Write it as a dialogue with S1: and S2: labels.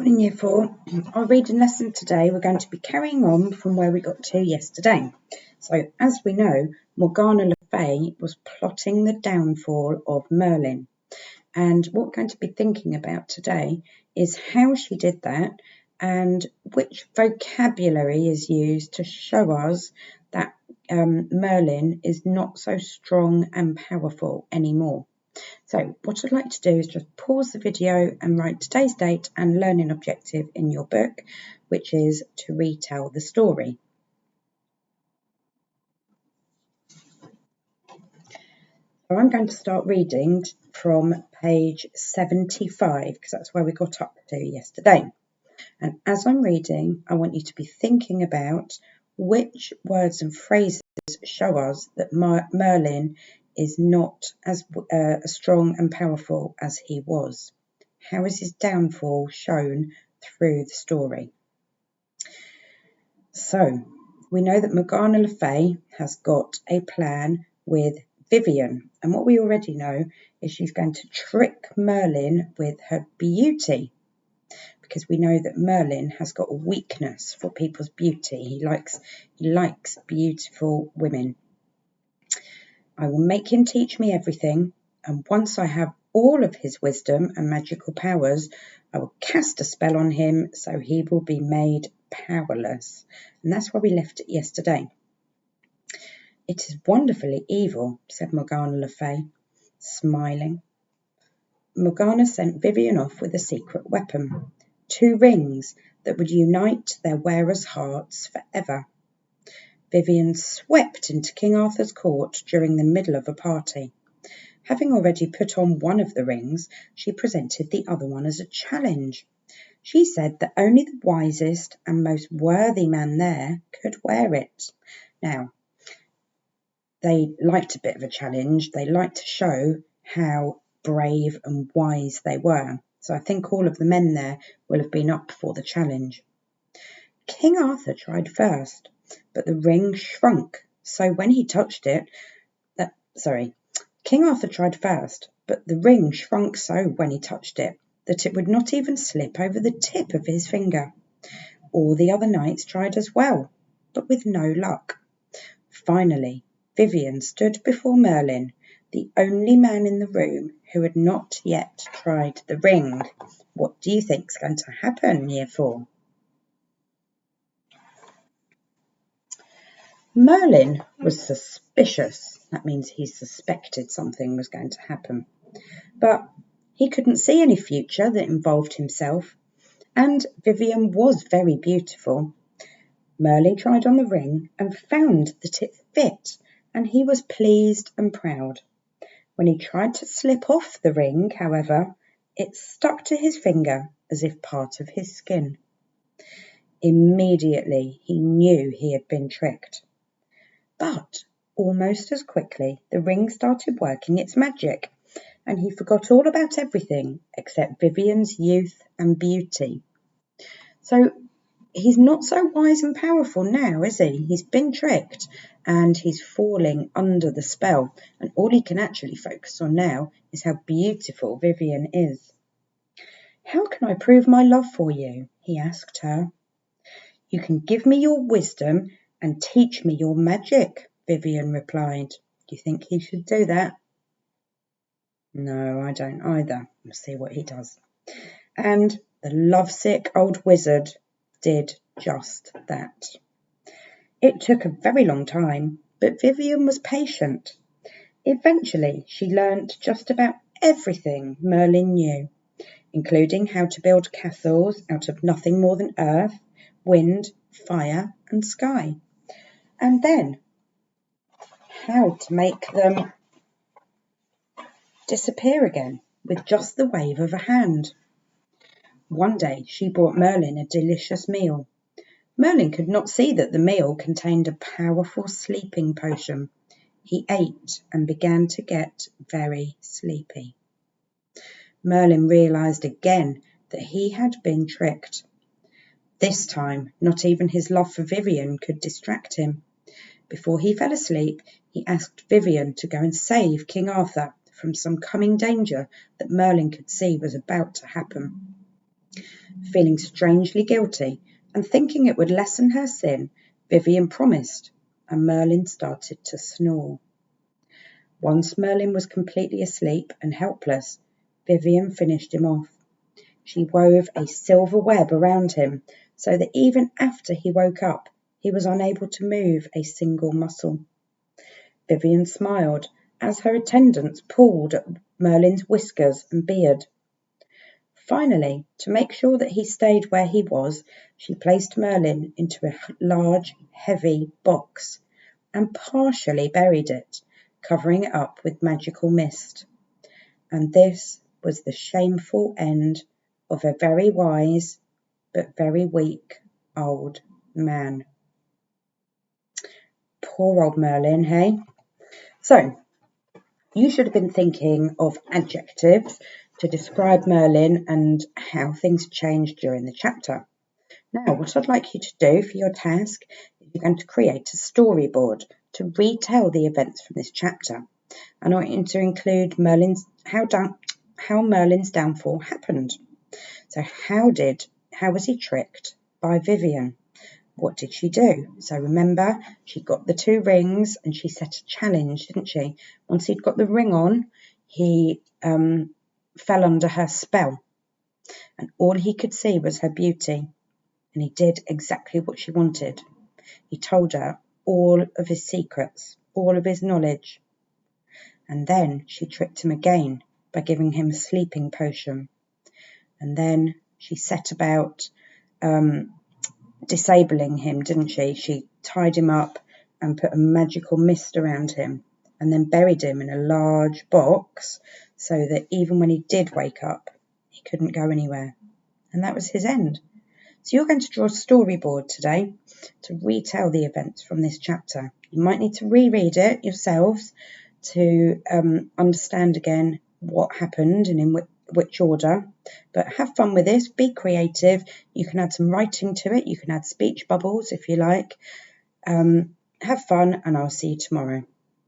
S1: Morning Year 4. Our reading lesson today, we're going to be carrying on from where we got to yesterday. So as we know, Morgana Le Fay was plotting the downfall of Merlin. And what we're going to be thinking about today is how she did that and which vocabulary is used to show us that Merlin is not so strong and powerful anymore. So what I'd like to do is just pause the video and write today's date and learning objective in your book, which is to retell the story. So I'm going to start reading from page 75 because that's where we got up to yesterday. And as I'm reading, I want you to be thinking about which words and phrases show us that Merlin is not as strong and powerful as he was. How is his downfall shown through the story? So, we know that Morgana Le Fay has got a plan with Vivian, and what we already know is she's going to trick Merlin with her beauty, because we know that Merlin has got a weakness for people's beauty. He likes beautiful women. I will make him teach me everything, and once I have all of his wisdom and magical powers, I will cast a spell on him so he will be made powerless. And that's where we left it yesterday. It is wonderfully evil, said Morgana Le Fay, smiling. Morgana sent Vivian off with a secret weapon, 2 rings that would unite their wearers' hearts forever. Vivian swept into King Arthur's court during the middle of a party. Having already put on one of the rings, she presented the other one as a challenge. She said that only the wisest and most worthy man there could wear it. Now, they liked a bit of a challenge. They liked to show how brave and wise they were. So I think all of the men there will have been up for the challenge. King Arthur tried first, but the ring shrunk. So when he touched it, King Arthur tried first, but the ring shrunk so when he touched it that it would not even slip over the tip of his finger. All the other knights tried as well, but with no luck. Finally, Vivian stood before Merlin, the only man in the room who had not yet tried the ring. What do you think is going to happen, Year 4? Merlin was suspicious. That means he suspected something was going to happen. But he couldn't see any future that involved himself, and Vivian was very beautiful. Merlin tried on the ring and found that it fit, and he was pleased and proud. When he tried to slip off the ring, however, it stuck to his finger as if part of his skin. Immediately he knew he had been tricked. But almost as quickly, the ring started working its magic, and he forgot all about everything except Vivian's youth and beauty. So he's not so wise and powerful now, is he? He's been tricked, and he's falling under the spell, and all he can actually focus on now is how beautiful Vivian is. How can I prove my love for you? He asked her. You can give me your wisdom and teach me your magic, Vivian replied. Do you think he should do that? No, I don't either. We'll see what he does. And the lovesick old wizard did just that. It took a very long time, but Vivian was patient. Eventually, she learnt just about everything Merlin knew, including how to build castles out of nothing more than earth, wind, fire, and sky. And then how to make them disappear again with just the wave of a hand. One day she brought Merlin a delicious meal. Merlin could not see that the meal contained a powerful sleeping potion. He ate and began to get very sleepy. Merlin realized again that he had been tricked. This time, not even his love for Vivian could distract him. Before he fell asleep, he asked Vivian to go and save King Arthur from some coming danger that Merlin could see was about to happen. Feeling strangely guilty and thinking it would lessen her sin, Vivian promised, and Merlin started to snore. Once Merlin was completely asleep and helpless, Vivian finished him off. She wove a silver web around him so that even after he woke up, he was unable to move a single muscle. Vivian smiled as her attendants pulled at Merlin's whiskers and beard. Finally, to make sure that he stayed where he was, she placed Merlin into a large, heavy box and partially buried it, covering it up with magical mist. And this was the shameful end of a very wise but very weak old man. Poor old Merlin, hey? So, you should have been thinking of adjectives to describe Merlin and how things changed during the chapter. Now, what I'd like you to do for your task is you're going to create a storyboard to retell the events from this chapter. And I want you to include how Merlin's downfall happened. So how was he tricked by Vivian? What did she do? So remember, she got the 2 rings and she set a challenge, didn't she? Once he'd got the ring on, he fell under her spell. And all he could see was her beauty. And he did exactly what she wanted. He told her all of his secrets, all of his knowledge. And then she tricked him again by giving him a sleeping potion. And then she set about disabling him, didn't she? She tied him up and put a magical mist around him and then buried him in a large box so that even when he did wake up, he couldn't go anywhere. And that was his end. So you're going to draw a storyboard today to retell the events from this chapter. You might need to reread it yourselves to understand again what happened and in which order. But have fun with this, be creative. You can add some writing to it. You can add speech bubbles if you like. Have fun, and I'll see you tomorrow.